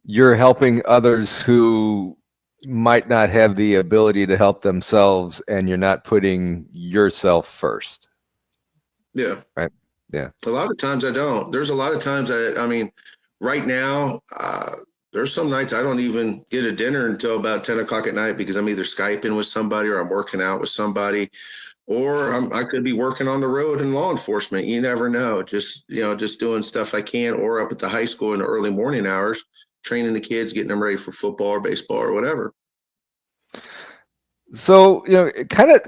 Speaker 1: You're helping others who might not have the ability to help themselves, and you're not putting yourself first.
Speaker 2: Yeah.
Speaker 1: Right. Yeah.
Speaker 2: A lot of times I don't. There's a lot of times right now, there's some nights I don't even get a dinner until about 10 o'clock at night because I'm either Skyping with somebody, or I'm working out with somebody, or I could be working on the road in law enforcement. You never know. Just doing stuff I can, or up at the high school in the early morning hours, training the kids, getting them ready for football or baseball or whatever.
Speaker 1: So, kind of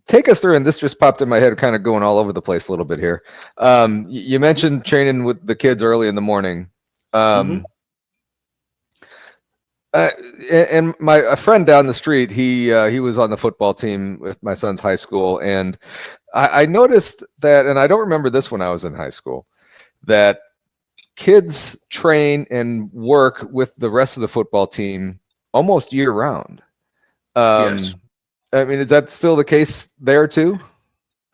Speaker 1: take us through, and this just popped in my head, kind of going all over the place a little bit here. You mentioned training with the kids early in the morning. Mm-hmm. And a friend down the street, he was on the football team with my son's high school, and I noticed that, and I don't remember this when I was in high school, that kids train and work with the rest of the football team almost year round.
Speaker 2: Yes.
Speaker 1: I mean, is that still the case there too?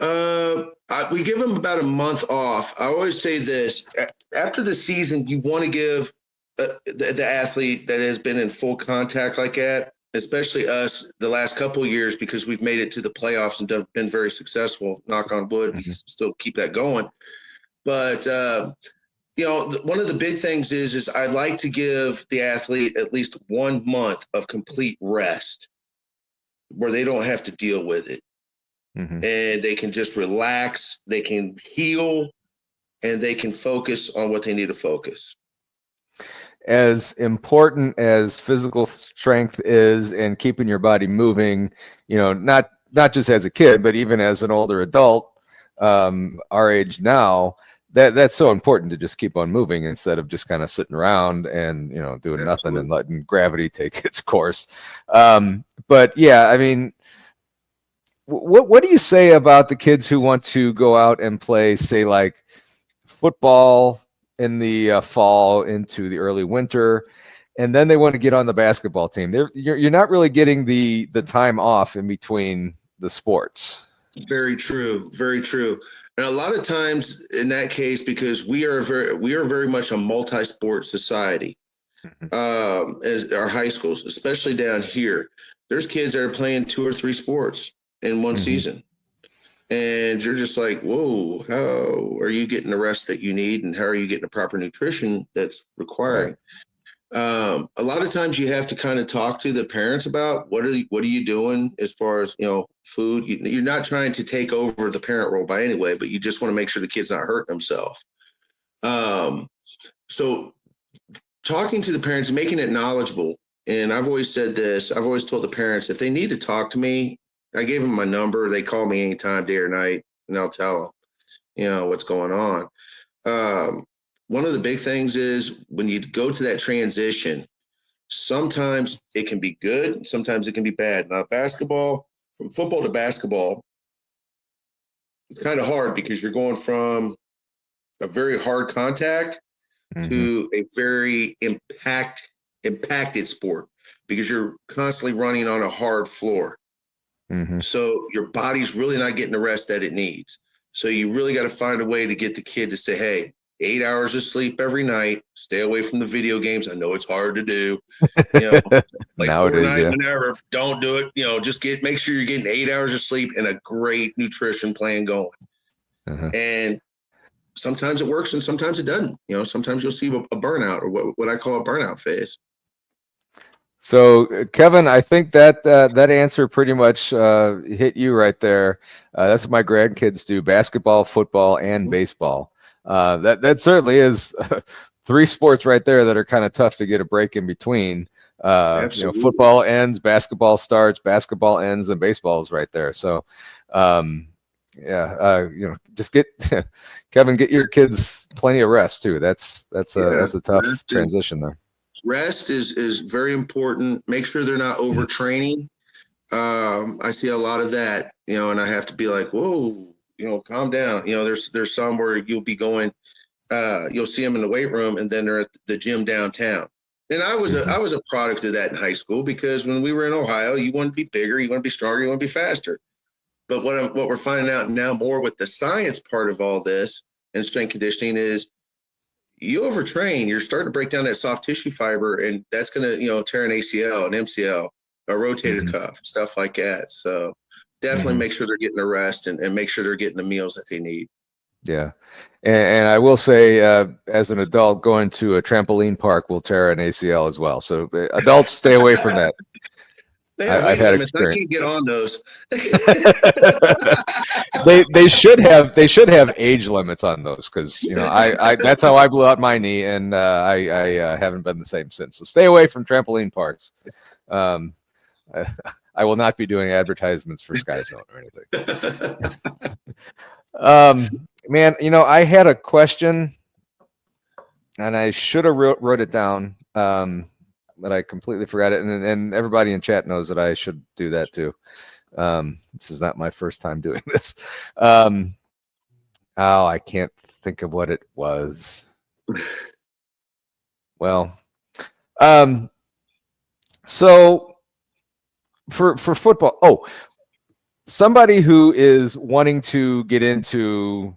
Speaker 2: We give them about a month off. I always say this: after the season, you want to give the athlete that has been in full contact like that, especially us, the last couple of years, because we've made it to the playoffs and been very successful. Knock on wood, we still keep that going. But one of the big things is I like to give the athlete at least 1 month of complete rest, where they don't have to deal with it. And they can just relax, they can heal, and they can focus on what they need to focus.
Speaker 1: As important as physical strength is and keeping your body moving, not just as a kid, but even as an older adult, our age now, that's so important to just keep on moving instead of just kind of sitting around and doing nothing and letting gravity take its course. But yeah, I mean, what do you say about the kids who want to go out and play, say, like football in the fall into the early winter, and then they want to get on the basketball team? You're not really getting the time off in between the sports.
Speaker 2: Very true. Very true. And a lot of times in that case, because we are very much a multi-sport society, as our high schools, especially down here, there's kids that are playing 2 or 3 sports in one season. And you're just like, whoa, how are you getting the rest that you need? And how are you getting the proper nutrition that's required? Right. A lot of times you have to kind of talk to the parents about what are you doing as far as, food. You're not trying to take over the parent role by any way, but you just want to make sure the kid's not hurting themselves. So talking to the parents, making it knowledgeable. And I've always said this, I've always told the parents, if they need to talk to me, I gave them my number. They call me anytime, day or night, and I'll tell them, what's going on. One of the big things is when you go to that transition, sometimes it can be good, sometimes it can be bad. Now, basketball, from football to basketball, it's kind of hard because you're going from a very hard contact to a very impacted sport because you're constantly running on a hard floor. So your body's really not getting the rest that it needs. So you really got to find a way to get the kid to say, hey, 8 hours of sleep every night, stay away from the video games. I know it's hard to do, like
Speaker 1: nowadays,
Speaker 2: Fortnite, whenever, don't do it. Just make sure you're getting 8 hours of sleep and a great nutrition plan going. And sometimes it works and sometimes it doesn't. Sometimes you'll see a burnout or what I call a burnout phase.
Speaker 1: So, Kevin, I think that answer pretty much hit you right there. That's what my grandkids do: basketball, football, and baseball. That certainly is 3 sports right there that are kind of tough to get a break in between. Football ends, basketball starts, basketball ends, and baseball is right there. So, just get Kevin, get your kids plenty of rest too. That's a tough transition there.
Speaker 2: Rest is very important. Make sure they're not overtraining. I see a lot of that, and I have to be like, whoa, calm down. There's some where you'll be going, you'll see them in the weight room and then they're at the gym downtown. And I was a product of that in high school because when we were in Ohio, you want to be bigger, you want to be stronger, you want to be faster. But what we're finding out now more with the science part of all this and strength conditioning is you overtrain, you're starting to break down that soft tissue fiber, and that's going to, tear an ACL, an MCL, a rotator cuff, stuff like that. So definitely make sure they're getting the rest and make sure they're getting the meals that they need.
Speaker 1: Yeah. And I will say, as an adult, going to a trampoline park will tear an ACL as well. So adults, stay away from that. I've had experience.
Speaker 2: I can't get on those.
Speaker 1: they should have age limits on those because I that's how I blew out my knee, and I haven't been the same since. So stay away from trampoline parks. I will not be doing advertisements for Sky Zone or anything. Man, I had a question, and I should have wrote it down. But I completely forgot it, and everybody in chat knows that I should do that too. This is not my first time doing this. I can't think of what it was. Well, so for football, somebody who is wanting to get into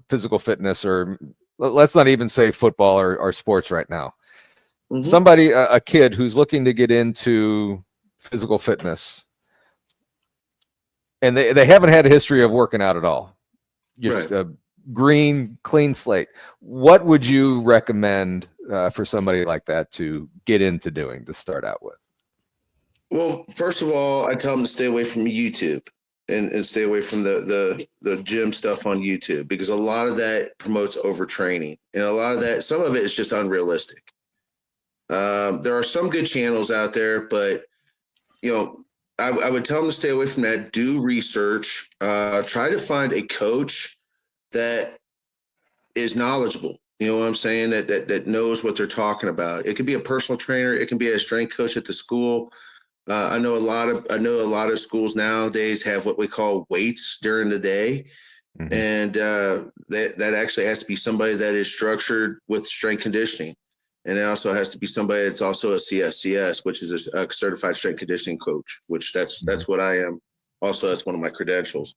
Speaker 1: physical fitness, or let's not even say football or sports right now. Somebody, a kid who's looking to get into physical fitness, and they haven't had a history of working out at all. Just
Speaker 2: Right.
Speaker 1: a green, clean slate. What would you recommend for somebody like that to get into doing to start out with?
Speaker 2: Well, first of all, I tell them to stay away from YouTube and stay away from the gym stuff on YouTube, because a lot of that promotes overtraining, and a lot of that, some of it is just unrealistic. There are some good channels out there, but I would tell them to stay away from that. Do research. Try to find a coach that is knowledgeable. You know what I'm saying? That knows what they're talking about. It could be a personal trainer. It can be a strength coach at the school. I know a lot of schools nowadays have what we call weights during the day, and that actually has to be somebody that is structured with strength conditioning, and it also has to be somebody that's also a CSCS, which is a certified strength conditioning coach. Which that's what I am. Also, that's one of my credentials.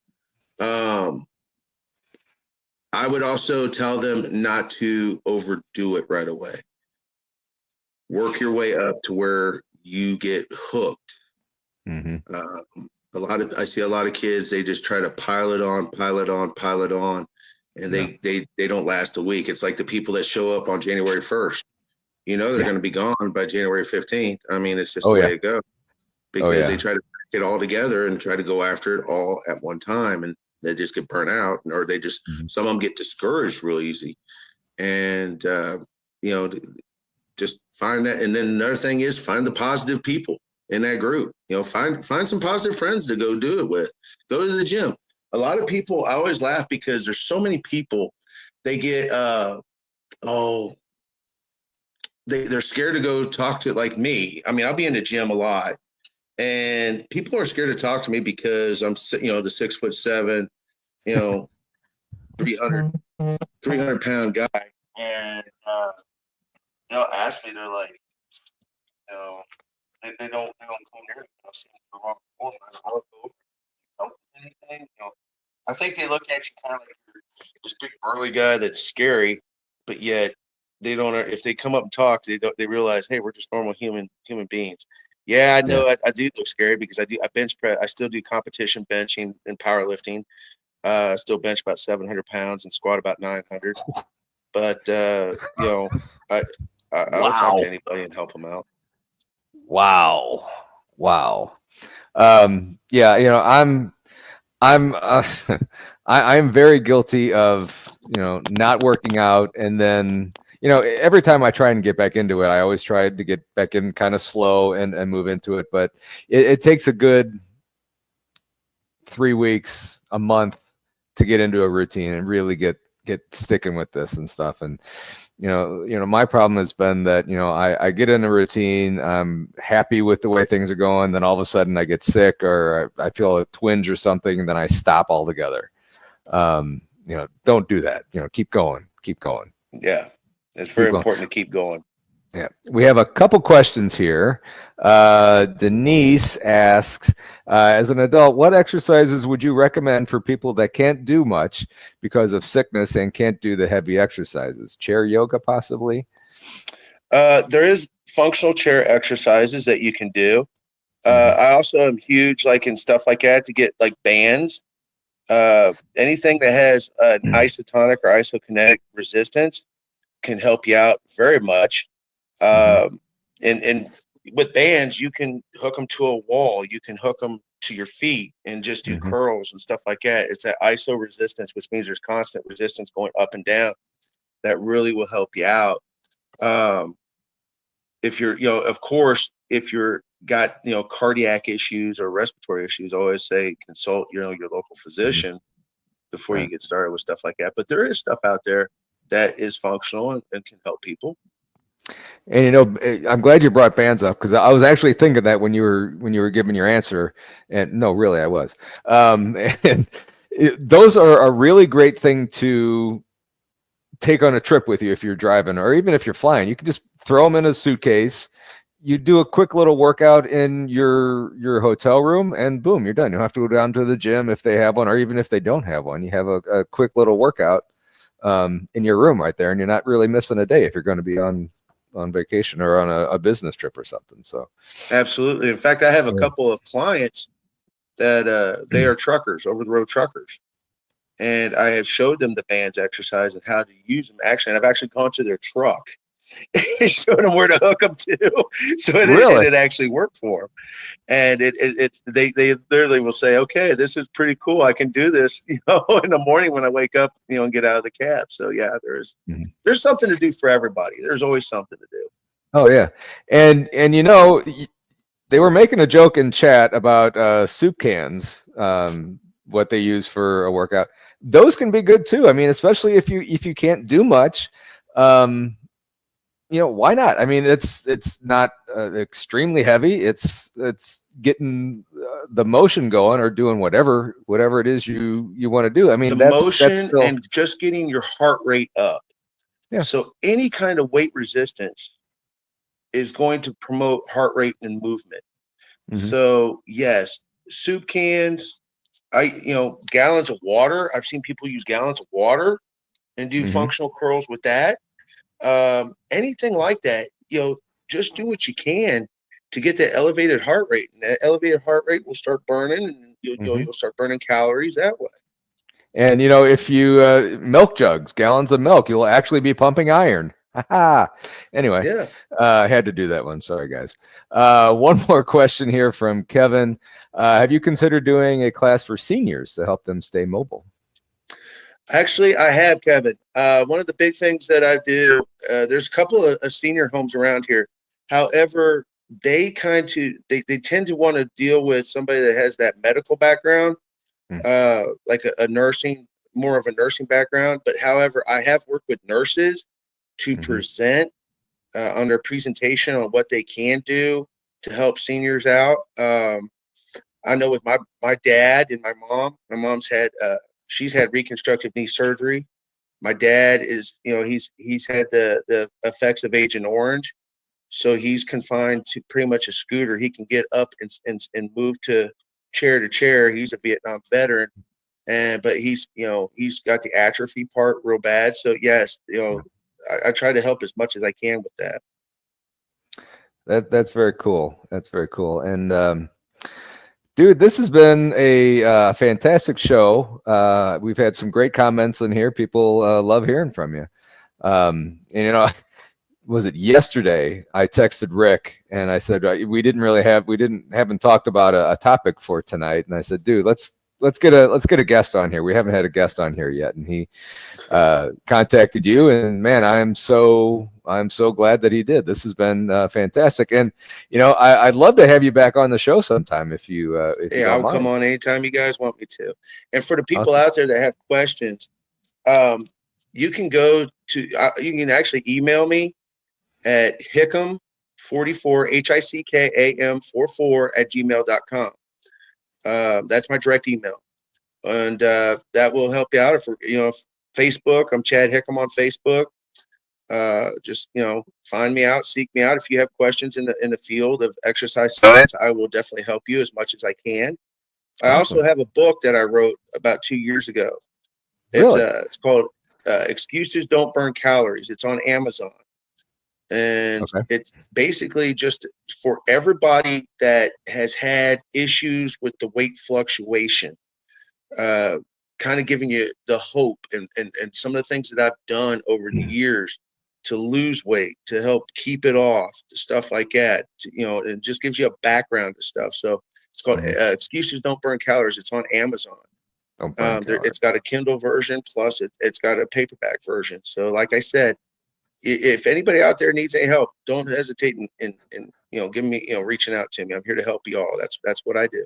Speaker 2: I would also tell them not to overdo it right away. Work your way up to where you get hooked. I see a lot of kids, they just try to pile it on, and they don't last a week. It's like the people that show up on January 1st. They're going to be gone by January 15th. I mean, it's just the way it goes, because they try to get all together and try to go after it all at one time, and they just get burnt out, or they just some of them get discouraged real easy. And just find that. And then another thing is, find the positive people in that group. Find some positive friends to go do it with. Go to the gym. A lot of people, I always laugh because there's so many people, they get they're scared to go talk to, like me. I mean, I'll be in the gym a lot, and people are scared to talk to me because I'm, the 6'7", 300 pound guy, and they'll ask me. They're like, they don't go near me. I'll see them in the wrong form. I'll go over help with anything. I think they look at you kind of like you're this big burly guy that's scary, but yet they don't. If they come up and talk, they realize, hey, we're just normal human beings. Yeah, I know. Yeah. I do look scary because I bench press. I still do competition benching and powerlifting. I still bench about 700 pounds and squat about 900. But I'll talk to anybody and help them out.
Speaker 1: Wow. I'm I'm very guilty of not working out, and then every time I try and get back into it, I always try to get back in kind of slow and move into it, but it takes a good 3 weeks, a month to get into a routine and really get sticking with this and stuff. And my problem has been that I get in a routine, I'm happy with the way things are going, then all of a sudden I get sick, or I feel a twinge or something, and then I stop altogether. Don't do that. Keep going.
Speaker 2: Yeah, it's very important to keep going.
Speaker 1: Yeah, we have a couple questions here. Denise asks, as an adult, what exercises would you recommend for people that can't do much because of sickness and can't do the heavy exercises? Chair yoga, possibly?
Speaker 2: There is functional chair exercises that you can do. I also am huge, like in stuff like that, to get like bands. Anything that has an isotonic or isokinetic resistance can help you out very much. And with bands, you can hook them to a wall, you can hook them to your feet and just do curls and stuff like that. It's that iso resistance, which means there's constant resistance going up and down, that really will help you out. If you're, of course, if you're got, cardiac issues or respiratory issues, I always say consult, your local physician before you get started with stuff like that. But there is stuff out there that is functional and can help people.
Speaker 1: And I'm glad you brought bands up, because I was actually thinking that when you were giving your answer, and no, really, I was. Those are a really great thing to take on a trip with you if you're driving, or even if you're flying. You can just throw them in a suitcase, you do a quick little workout in your hotel room, and boom, you're done. You don't have to go down to the gym if they have one, or even if they don't have one. You have a quick little workout in your room right there, and you're not really missing a day if you're going to be on vacation or on a business trip or something. So
Speaker 2: Absolutely. In fact, I have a couple of clients that they are truckers, over the road truckers. And I have showed them the bands exercise and how to use them. Actually, and I've actually gone to their truck and showed them where to hook them to. So it actually worked for them. And they literally will say, okay, this is pretty cool. I can do this, in the morning when I wake up, and get out of the cab. So yeah, there's something to do for everybody. There's always something to do.
Speaker 1: Oh yeah. And they were making a joke in chat about soup cans, what they use for a workout. Those can be good too. I mean, especially if you can't do much, why not? I mean, it's not extremely heavy. It's getting the motion going or doing whatever it is you want to do. I mean,
Speaker 2: the motion and just getting your heart rate up.
Speaker 1: Yeah.
Speaker 2: So any kind of weight resistance is going to promote heart rate and movement. So yes, soup cans, gallons of water. I've seen people use gallons of water and do functional curls with that. Anything like that, just do what you can to get that elevated heart rate, and that elevated heart rate will start burning, and you'll start burning calories that way.
Speaker 1: And if you milk jugs, gallons of milk, you'll actually be pumping iron. Anyway,
Speaker 2: yeah.
Speaker 1: I had to do that one. Sorry, guys. One more question here from Kevin. Have you considered doing a class for seniors to help them stay mobile?
Speaker 2: Actually, I have, Kevin. One of the big things that I do, there's a couple of senior homes around here. However, they tend to want to deal with somebody that has that medical background, like more of a nursing background. But however, I have worked with nurses to present on their presentation on what they can do to help seniors out. I know with my dad and my mom's had she's had reconstructive knee surgery. My dad is, he's had the effects of Agent Orange, so he's confined to pretty much a scooter. He can get up and move to chair. He's a Vietnam veteran, but he's got the atrophy part real bad. So yes, I try to help as much as I can with that.
Speaker 1: That's very cool. That's very cool. And dude, this has been a fantastic show. We've had some great comments in here. People love hearing from you. And was it yesterday? I texted Rick and I said we haven't talked about a topic for tonight. And I said, dude, let's get a guest on here. We haven't had a guest on here yet. And he contacted you, and man, I'm so glad that he did. This has been fantastic. And I'd love to have you back on the show sometime if you
Speaker 2: I'll come on anytime you guys want me to. And for the people out there that have questions, you can go to you can actually email me at Hickam44 HICKAM44 that's my direct email, and that will help you out. If Facebook, I'm Chad Hickam on Facebook. Just find me out, seek me out. If you have questions in the field of exercise science, I will definitely help you as much as I can. I also have a book that I wrote about 2 years ago. It's called Excuses Don't Burn Calories. It's on Amazon. And it's basically just for everybody that has had issues with the weight fluctuation, kind of giving you the hope and some of the things that I've done over the years to lose weight, to help keep it off, stuff like that. It just gives you a background to stuff. So it's called Excuses Don't Burn Calories. It's on Amazon. It's got a Kindle version, plus it's got a paperback version. So like I said, if anybody out there needs any help, don't hesitate in give me, reaching out to me. I'm here to help you all. That's what I do.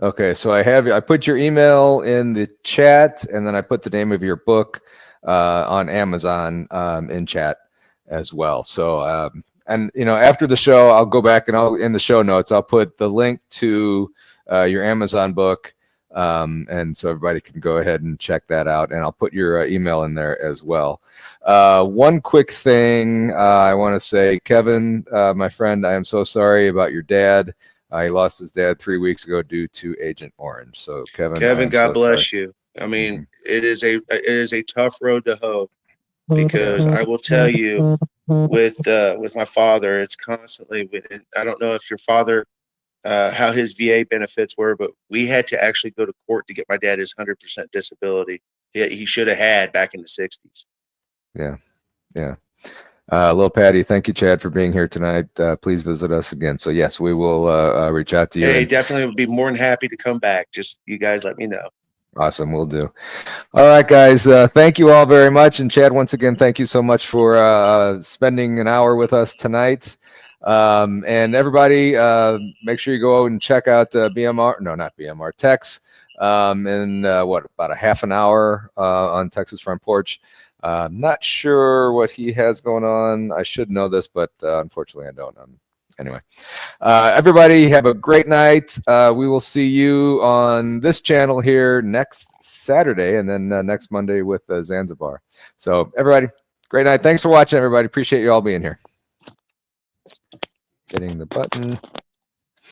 Speaker 1: Okay. So I put your email in the chat, and then I put the name of your book on Amazon in chat as well. So and after the show, I'll go back and in the show notes, I'll put the link to your Amazon book And so everybody can go ahead and check that out. And I'll put your email in there as well. One quick thing I want to say, Kevin, my friend, I am so sorry about your dad. He lost his dad 3 weeks ago due to Agent Orange. So Kevin,
Speaker 3: God bless you. I mean, it is a tough road to hoe, because I will tell you, with my father, it's constantly. I don't know if your father, how his VA benefits were, but we had to actually go to court to get my dad his 100% disability he should have had back in the 60s.
Speaker 1: Yeah. Little Patty, thank you, Chad, for being here tonight. Please visit us again. So yes, we will reach out to you.
Speaker 3: Hey, definitely would be more than happy to come back. Just you guys let me know.
Speaker 1: Awesome, we'll do. All right, guys, thank you all very much. And Chad, once again, thank you so much for spending an hour with us tonight. And everybody, make sure you go out and check out BMR, no, not BMR, Tex, in about a half an hour on Texas Front Porch. Not sure what he has going on. I should know this, but unfortunately I don't. Anyway, everybody have a great night. We will see you on this channel here next Saturday, and then next Monday with Zanzibar. So everybody, great night. Thanks for watching, everybody. Appreciate you all being here. Getting the button.